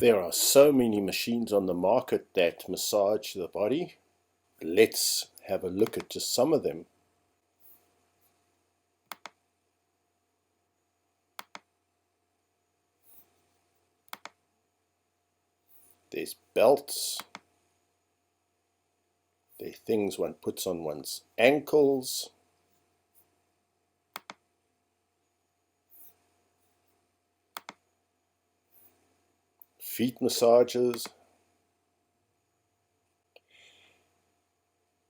There are so many machines on the market that massage the body. Let's have a look at just some of them. There's belts. There are things one puts on one's ankles. Feet massages.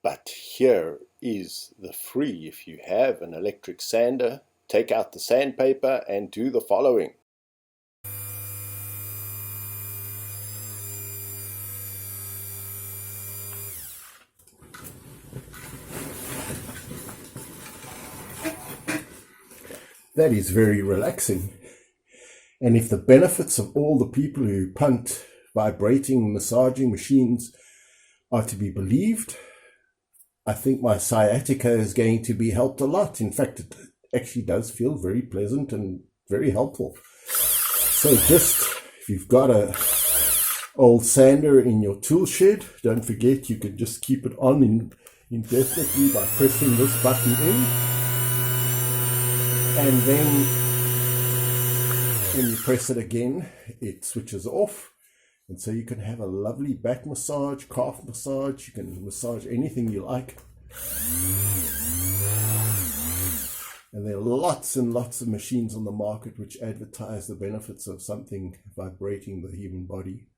But here is the free. If you have an electric sander, take out the sandpaper and do the following. That is very relaxing. And if the benefits of all the people who punt vibrating massaging machines are to be believed, I think my sciatica is going to be helped a lot. In fact, it actually does feel very pleasant and very helpful. So just, if you've got a old sander in your tool shed, don't forget you could just keep it on indefinitely by pressing this button in. And then when you press it again, it switches off. And so you can have a lovely back massage, calf massage. You can massage anything you like. And there are lots and lots of machines on the market which advertise the benefits of something vibrating the human body.